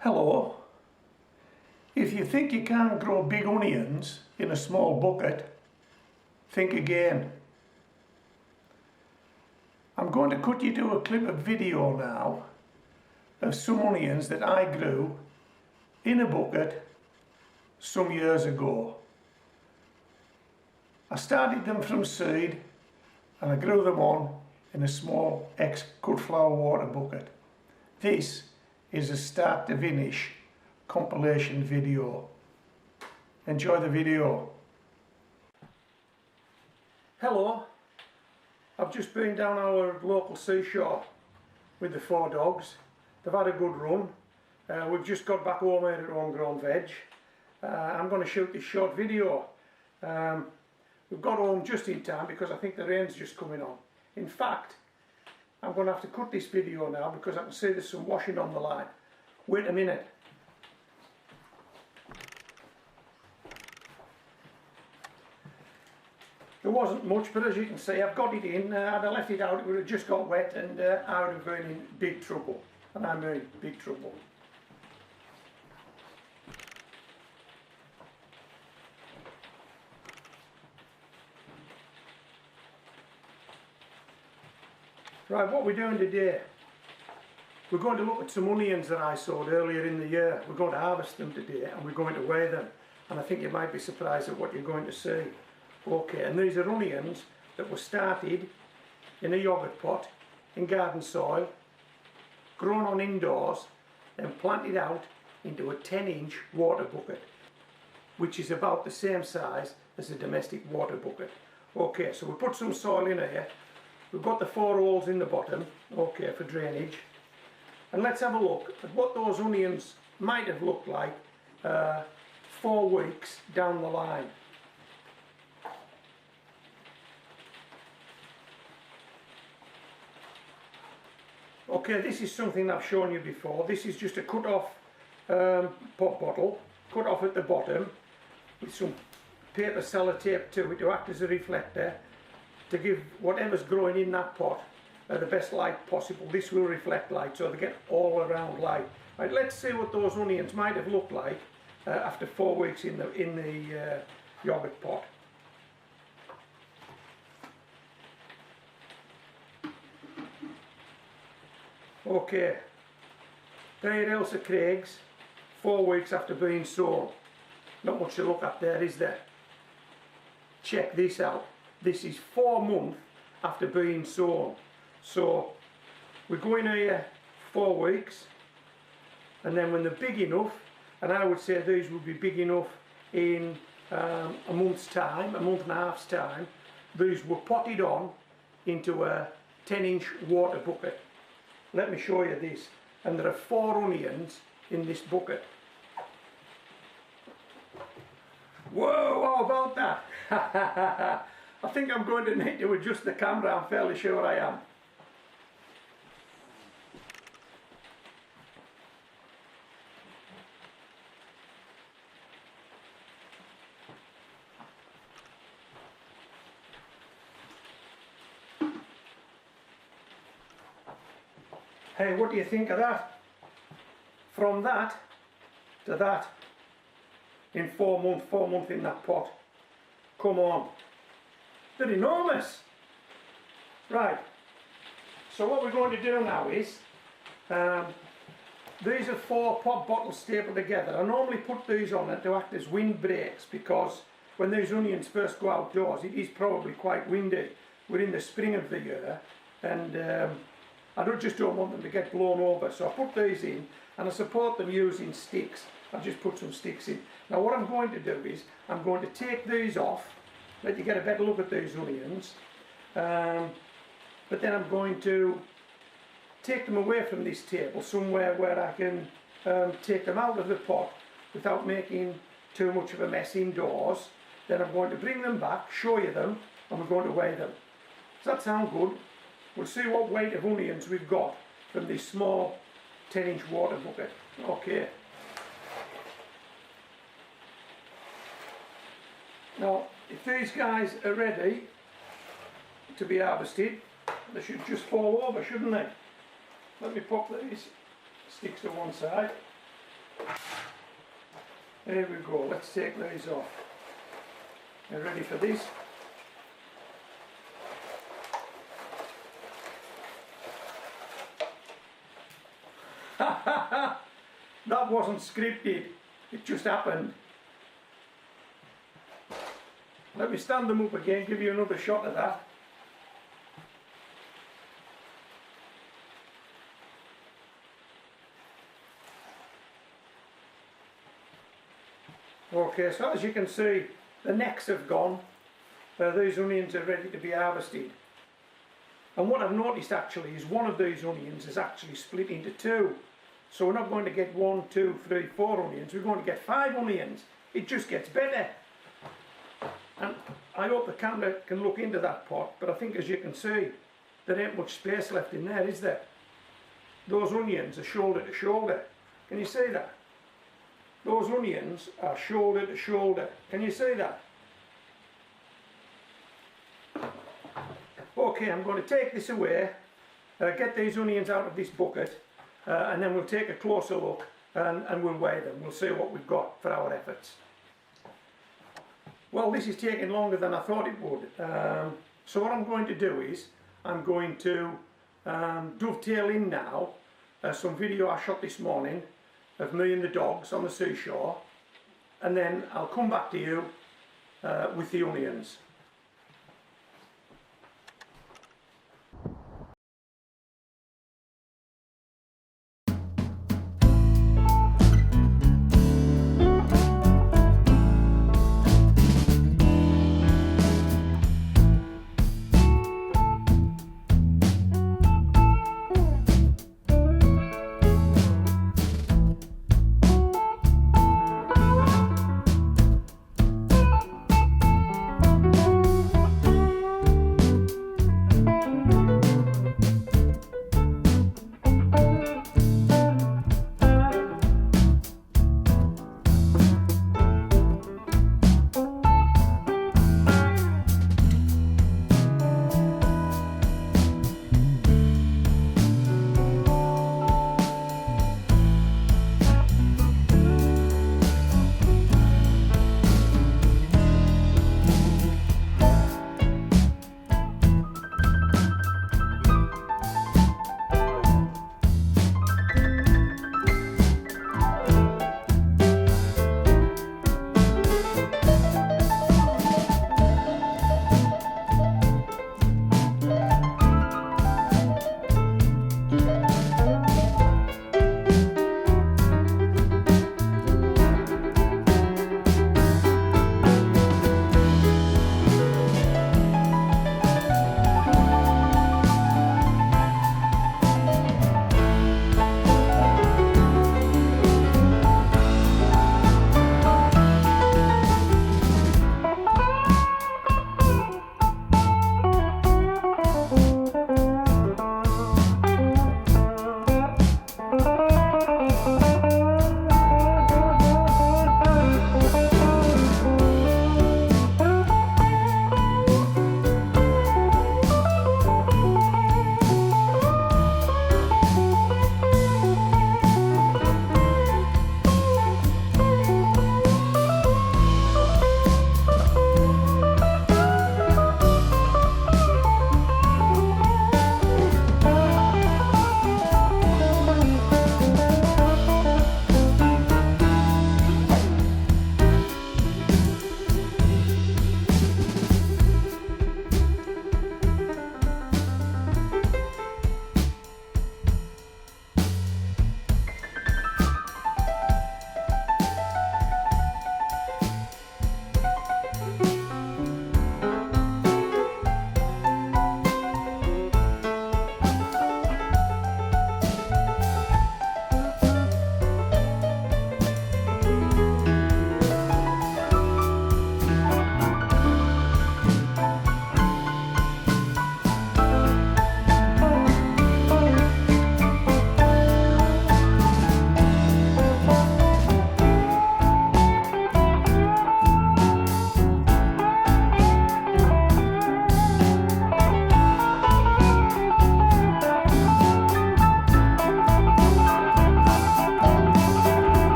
Hello. If you think you can't grow big onions in a small bucket, think again. I'm going to cut you to a clip of video now of some onions that I grew in a bucket some years ago. I started them from seed and I grew them on in a small cut flower water bucket. This is a start to finish compilation video. Enjoy the video. Hello, I've just been down our local seashore with the 4 dogs. They've had a good run. We've just got back home here at homegrown veg. I'm going to shoot this short video. We've got home just in time because I think the rain's just coming on. In fact, I'm going to have to cut this video now because I can see there's some washing on the line. Wait a minute. There wasn't much, but as you can see, I've got it in. Had I left it out, it would have just got wet and I would have been in big trouble. And I mean big trouble. Right, what we're doing today, we're going to look at some onions that I sowed earlier in the year. We're going to harvest them today and we're going to weigh them. And I think you might be surprised at what you're going to see. Okay, and these are onions that were started in a yogurt pot, in garden soil, grown on indoors, then planted out into a 10-inch water bucket, which is about the same size as a domestic water bucket. Okay, so we put some soil in here. We've got the 4 holes in the bottom, okay, for drainage. And let's have a look at what those onions might have looked like 4 weeks down the line. Okay, this is something I've shown you before. This is just a cut off pop bottle, cut off at the bottom with some paper sellotape to it to act as a reflector to give whatever's growing in that pot the best light possible. This will reflect light so they get all around light. Right, let's see what those onions might have looked like after 4 weeks in the yogurt pot. Okay, there Elsa Craig's 4 weeks after being sown. Not much to look at there, is there? Check this out. This is 4 months after being sown. So we're going here 4 weeks, and then when they're big enough, and I would say these would be big enough in a month's time, a month and a half's time, these were potted on into a 10-inch water bucket. Let me show you this. And there are 4 onions in this bucket. Whoa, how about that? I think I'm going to need to adjust the camera, I'm fairly sure I am. Hey, what do you think of that? From that to that in 4 months in that pot. Come on. They're enormous. Right, so what we're going to do now is these are 4 pop bottles stapled together. I normally put these on it to act as wind breaks because when these onions first go outdoors it is probably quite windy. We're in the spring of the year and I just don't want them to get blown over, so I put these in and I support them using sticks. I've just put some sticks in. Now what I'm going to do is I'm going to take these off, let you get a better look at these onions, but then I'm going to take them away from this table somewhere where I can take them out of the pot without making too much of a mess indoors. Then I'm going to bring them back, show you them, and we're going to weigh them. Does that sound good? We'll see what weight of onions we've got from this small 10-inch water bucket. Okay. Now, if these guys are ready to be harvested, they should just fall over, shouldn't they? Let me pop these sticks to one side. There we go, let's take these off. You ready for this? That wasn't scripted, it just happened. Let me stand them up again, give you another shot of that. Okay, so as you can see, the necks have gone. These onions are ready to be harvested. And what I've noticed actually is one of these onions is actually split into two. So we're not going to get 1, 2, 3, 4 onions, we're going to get 5 onions. It just gets better. And I hope the camera can look into that pot, but I think as you can see, there ain't much space left in there, is there? Those onions are shoulder to shoulder. Can you see that? Those onions are shoulder to shoulder. Can you see that? Okay, I'm going to take this away, get these onions out of this bucket, and then we'll take a closer look and we'll weigh them. We'll see what we've got for our efforts. Well, this is taking longer than I thought it would. So what I'm going to do is, I'm going to dovetail in now some video I shot this morning of me and the dogs on the seashore, and then I'll come back to you with the onions.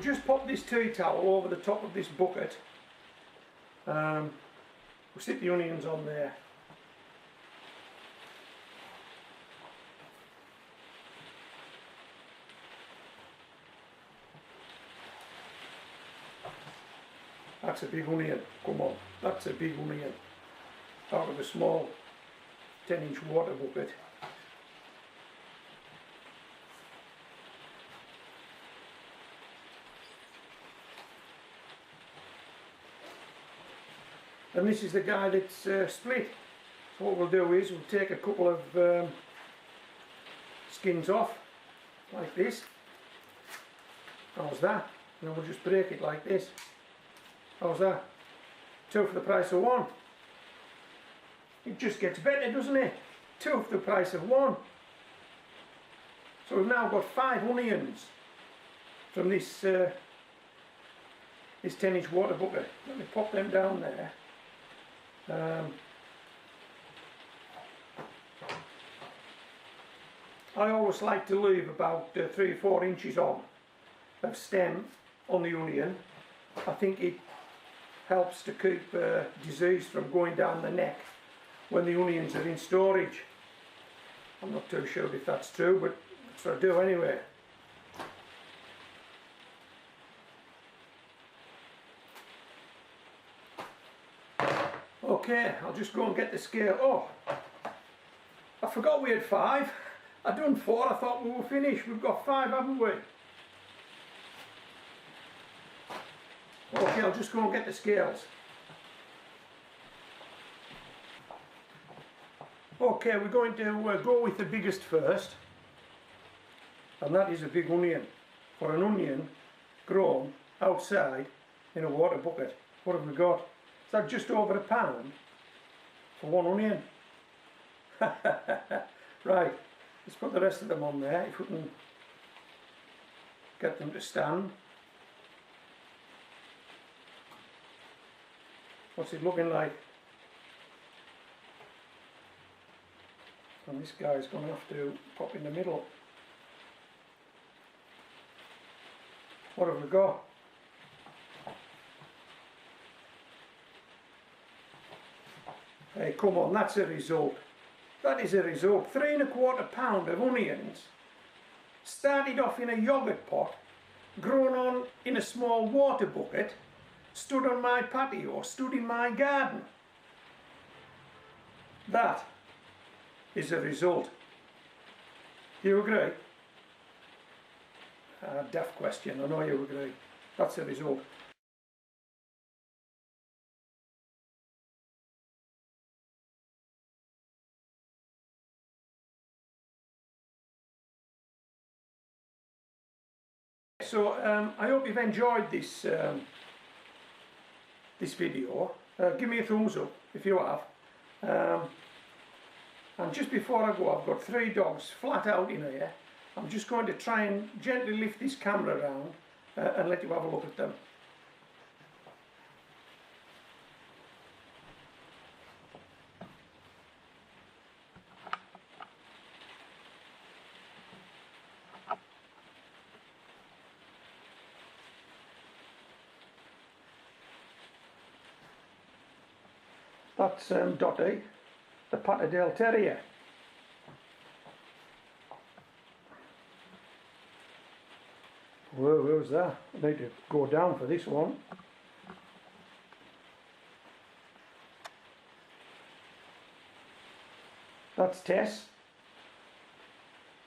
just pop this tea towel over the top of this bucket. We'll stick the onions on there. That's a big onion, come on, that's a big onion. Out of a small 10-inch water bucket. And this is the guy that's split. So what we'll do is we'll take a couple of skins off, like this. How's that? And then we'll just break it like this. How's that? 2 for the price of 1. It just gets better, doesn't it? 2 for the price of 1. So we've now got 5 onions from this this 10-inch water bucket. Let me pop them down there. I always like to leave about 3 or 4 inches on of stem on the onion. I think it helps to keep disease from going down the neck when the onions are in storage. I'm not too sure if that's true, but that's what I do anyway. Okay, I'll just go and get the scale. Oh, I forgot we had 5. I'd done 4, I thought we were finished. We've got 5, haven't we? Okay, I'll just go and get the scales. Okay, we're going to go with the biggest first. And that is a big onion. For an onion grown outside in a water bucket. What have we got? Is that just over £1 for 1 onion? Right, let's put the rest of them on there if we can get them to stand. What's it looking like? And this guy's going to have to pop in the middle. What have we got? Hey, come on, that's a result. That is a result. 3 1/4 pound of onions. Started off in a yogurt pot, grown on in a small water bucket, stood on my patio, stood in my garden. That is a result. You agree? Daft question, I know you agree. That's a result. So I hope you've enjoyed this this video. Give me a thumbs up if you have. And just before I go, I've got 3 dogs flat out in here. I'm just going to try and gently lift this camera around and let you have a look at them. That's Dottie, the Patterdale Terrier. Whoa, where's that? I need to go down for this one. That's Tess,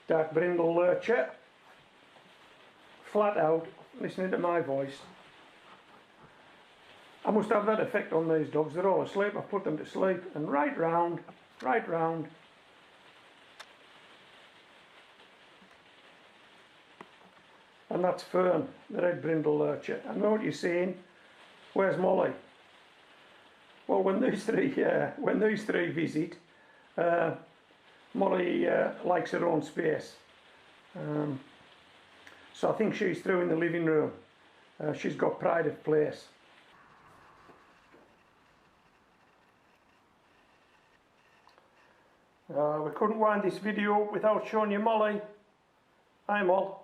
dark brindle lurcher, flat out, listening to my voice. I must have that effect on these dogs. They're all asleep. I've put them to sleep. And right round. And that's Fern, the red brindle lurcher. I know what you're saying. Where's Molly? Well, when these three visit, Molly likes her own space. So I think she's through in the living room. She's got pride of place. We couldn't wind this video without showing you Molly. Hi Moll.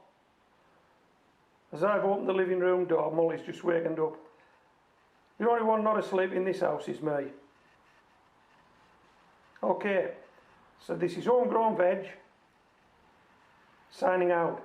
As I've opened the living room door, Molly's just wakened up. The only one not asleep in this house is me. Okay, so this is Homegrown Veg, signing out.